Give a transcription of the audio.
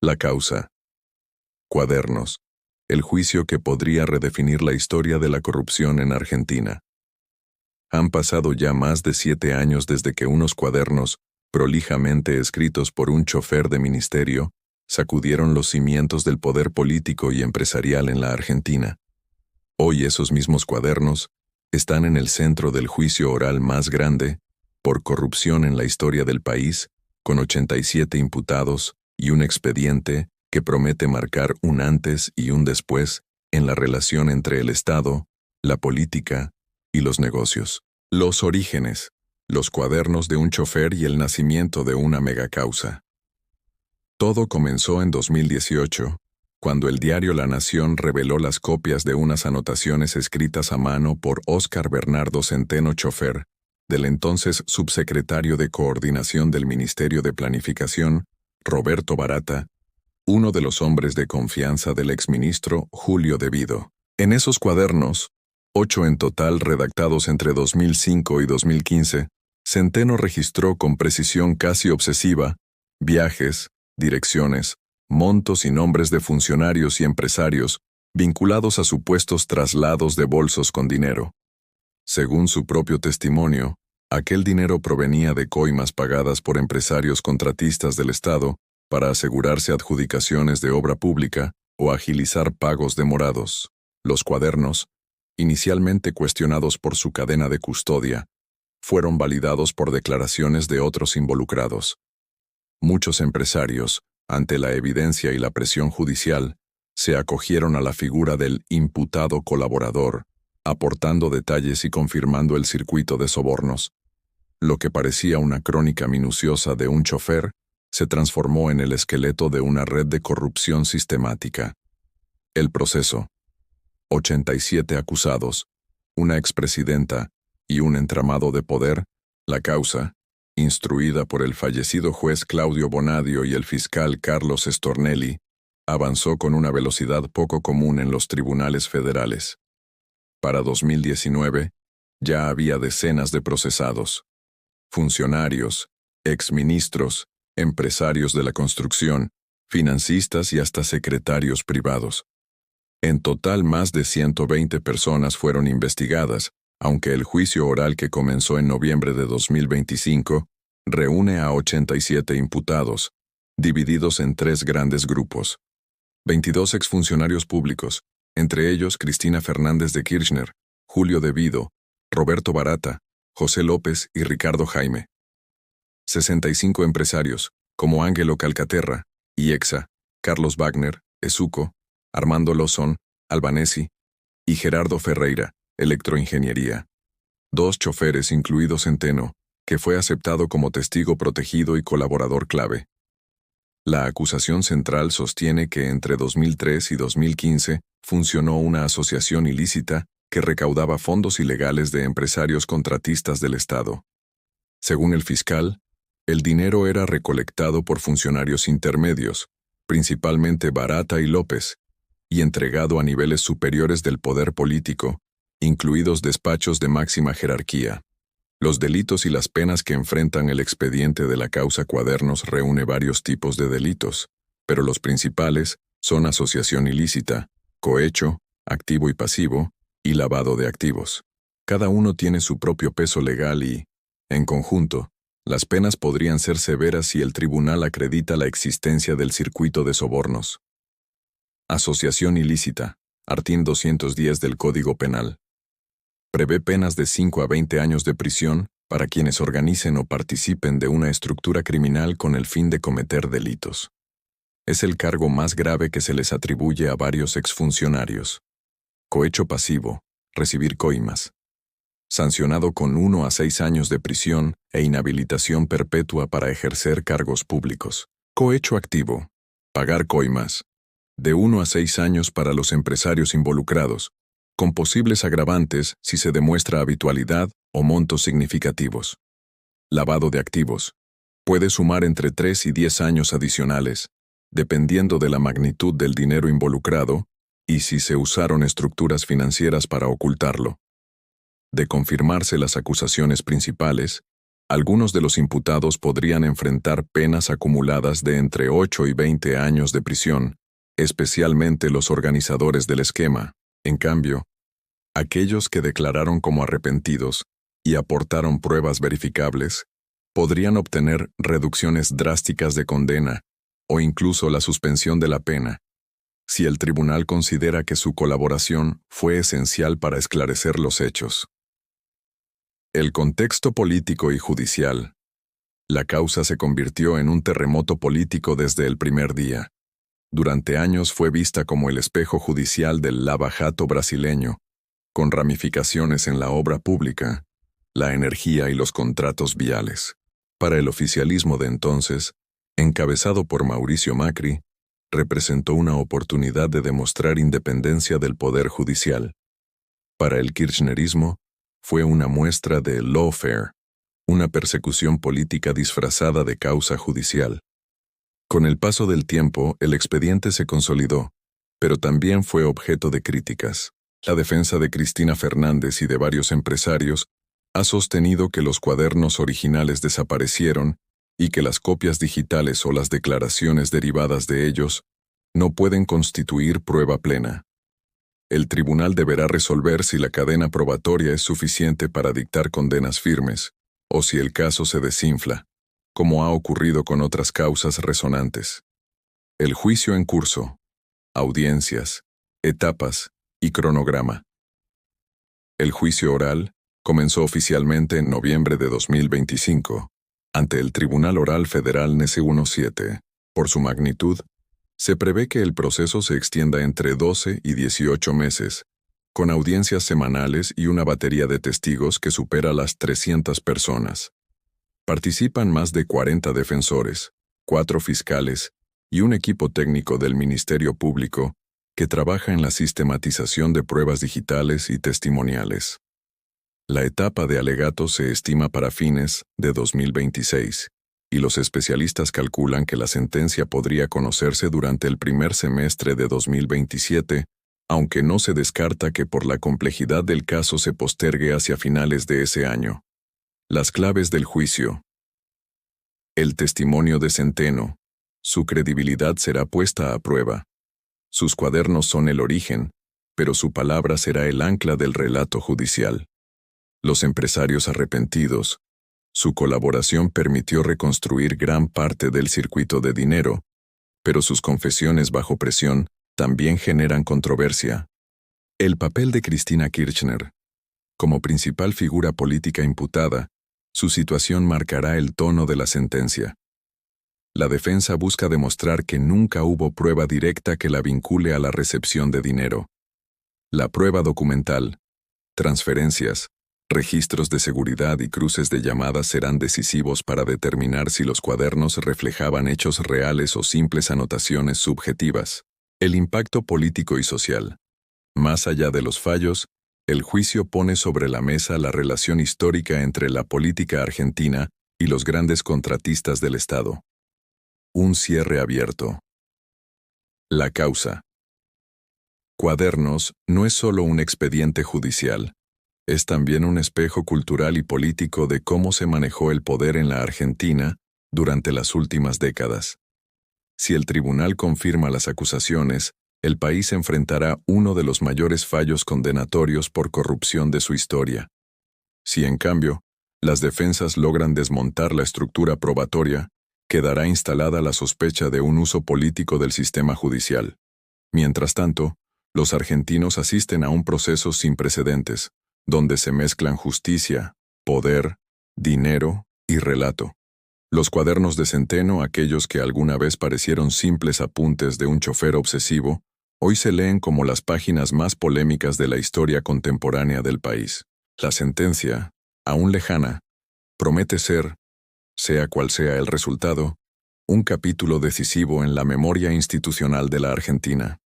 La causa. Cuadernos. El juicio que podría redefinir la historia de la corrupción en Argentina. Han pasado ya más de 7 años desde que unos cuadernos, prolijamente escritos por un chofer de ministerio, sacudieron los cimientos del poder político y empresarial en la Argentina. Hoy esos mismos cuadernos están en el centro del juicio oral más grande por corrupción en la historia del país, con 87 imputados y un expediente que promete marcar un antes y un después en la relación entre el Estado, la política y los negocios. Los orígenes, los cuadernos de un chofer y el nacimiento de una megacausa. Todo comenzó en 2018, cuando el diario La Nación reveló las copias de unas anotaciones escritas a mano por Óscar Bernardo Centeno Chofer, del entonces subsecretario de Coordinación del Ministerio de Planificación, Roberto Barata, uno de los hombres de confianza del exministro Julio De Vido. En esos cuadernos, 8 en total redactados entre 2005 y 2015, Centeno registró con precisión casi obsesiva viajes, direcciones, montos y nombres de funcionarios y empresarios vinculados a supuestos traslados de bolsos con dinero. Según su propio testimonio, aquel dinero provenía de coimas pagadas por empresarios contratistas del Estado para asegurarse adjudicaciones de obra pública o agilizar pagos demorados. Los cuadernos, inicialmente cuestionados por su cadena de custodia, fueron validados por declaraciones de otros involucrados. Muchos empresarios, ante la evidencia y la presión judicial, se acogieron a la figura del imputado colaborador, aportando detalles y confirmando el circuito de sobornos. Lo que parecía una crónica minuciosa de un chofer se transformó en el esqueleto de una red de corrupción sistemática. El proceso. 87 acusados, una expresidenta y un entramado de poder. La causa, instruida por el fallecido juez Claudio Bonadio y el fiscal Carlos Stornelli, avanzó con una velocidad poco común en los tribunales federales. Para 2019, ya había decenas de procesados. Funcionarios, exministros, empresarios de la construcción, financistas y hasta secretarios privados. En total, más de 120 personas fueron investigadas, aunque el juicio oral que comenzó en noviembre de 2025 reúne a 87 imputados, divididos en 3 grandes grupos. 22 exfuncionarios públicos, entre ellos Cristina Fernández de Kirchner, Julio De Vido, Roberto Barata, José López y Ricardo Jaime. 65 empresarios, como Ángelo Calcaterra, IEXA, Carlos Wagner, Esuco, Armando Lozón, Albanesi, y Gerardo Ferreira, Electroingeniería. 2 choferes, incluido Centeno, que fue aceptado como testigo protegido y colaborador clave. La acusación central sostiene que entre 2003 y 2015 funcionó una asociación ilícita que recaudaba fondos ilegales de empresarios contratistas del Estado. Según el fiscal, el dinero era recolectado por funcionarios intermedios, principalmente Barata y López, y entregado a niveles superiores del poder político, incluidos despachos de máxima jerarquía. Los delitos y las penas que enfrentan el expediente de la causa Cuadernos reúne varios tipos de delitos, pero los principales son asociación ilícita, cohecho, activo y pasivo, y lavado de activos. Cada uno tiene su propio peso legal y, en conjunto, las penas podrían ser severas si el tribunal acredita la existencia del circuito de sobornos. Asociación ilícita, artículo 210 del Código Penal. Prevé penas de 5 a 20 años de prisión para quienes organicen o participen de una estructura criminal con el fin de cometer delitos. Es el cargo más grave que se les atribuye a varios exfuncionarios. Cohecho pasivo, recibir coimas. Sancionado con 1 a 6 años de prisión e inhabilitación perpetua para ejercer cargos públicos. Cohecho activo, pagar coimas. De 1 a 6 años para los empresarios involucrados, con posibles agravantes si se demuestra habitualidad o montos significativos. Lavado de activos. Puede sumar entre 3 y 10 años adicionales, dependiendo de la magnitud del dinero involucrado y si se usaron estructuras financieras para ocultarlo. De confirmarse las acusaciones principales, Algunos de los imputados podrían enfrentar penas acumuladas de entre 8 y 20 años de prisión, especialmente los organizadores del esquema. En cambio, aquellos que declararon como arrepentidos y aportaron pruebas verificables podrían obtener reducciones drásticas de condena o incluso la suspensión de la pena, si el tribunal considera que su colaboración fue esencial para esclarecer los hechos. El contexto político y judicial. La causa se convirtió en un terremoto político desde el primer día. Durante años fue vista como el espejo judicial del Lava Jato brasileño, con ramificaciones en la obra pública, la energía y los contratos viales. Para el oficialismo de entonces, encabezado por Mauricio Macri, representó una oportunidad de demostrar independencia del poder judicial. Para el kirchnerismo, fue una muestra de lawfare, una persecución política disfrazada de causa judicial. Con el paso del tiempo, el expediente se consolidó, pero también fue objeto de críticas. La defensa de Cristina Fernández y de varios empresarios ha sostenido que los cuadernos originales desaparecieron y que las copias digitales o las declaraciones derivadas de ellos no pueden constituir prueba plena. El tribunal deberá resolver si la cadena probatoria es suficiente para dictar condenas firmes, o si el caso se desinfla, como ha ocurrido con otras causas resonantes. El juicio en curso, audiencias, etapas y cronograma. El juicio oral comenzó oficialmente en noviembre de 2025, ante el Tribunal Oral Federal NESE 17. Por su magnitud, se prevé que el proceso se extienda entre 12 y 18 meses, con audiencias semanales y una batería de testigos que supera las 300 personas. Participan más de 40 defensores, 4 fiscales y un equipo técnico del Ministerio Público que trabaja en la sistematización de pruebas digitales y testimoniales. La etapa de alegatos se estima para fines de 2026, y los especialistas calculan que la sentencia podría conocerse durante el primer semestre de 2027, aunque no se descarta que por la complejidad del caso se postergue hacia finales de ese año. Las claves del juicio. El testimonio de Centeno. Su credibilidad será puesta a prueba. Sus cuadernos son el origen, pero su palabra será el ancla del relato judicial. Los empresarios arrepentidos. Su colaboración permitió reconstruir gran parte del circuito de dinero, pero sus confesiones bajo presión también generan controversia. El papel de Cristina Kirchner. Como principal figura política imputada, su situación marcará el tono de la sentencia. La defensa busca demostrar que nunca hubo prueba directa que la vincule a la recepción de dinero. La prueba documental, transferencias, registros de seguridad y cruces de llamadas serán decisivos para determinar si los cuadernos reflejaban hechos reales o simples anotaciones subjetivas. El impacto político y social. Más allá de los fallos, el juicio pone sobre la mesa la relación histórica entre la política argentina y los grandes contratistas del Estado. Un cierre abierto. La causa. Cuadernos no es solo un expediente judicial, es también un espejo cultural y político de cómo se manejó el poder en la Argentina durante las últimas décadas. Si el tribunal confirma las acusaciones, el país enfrentará uno de los mayores fallos condenatorios por corrupción de su historia. Si, en cambio, las defensas logran desmontar la estructura probatoria, quedará instalada la sospecha de un uso político del sistema judicial. Mientras tanto, los argentinos asisten a un proceso sin precedentes, donde se mezclan justicia, poder, dinero y relato. Los cuadernos de Centeno, aquellos que alguna vez parecieron simples apuntes de un chofer obsesivo, hoy se leen como las páginas más polémicas de la historia contemporánea del país. La sentencia, aún lejana, promete ser, sea cual sea el resultado, un capítulo decisivo en la memoria institucional de la Argentina.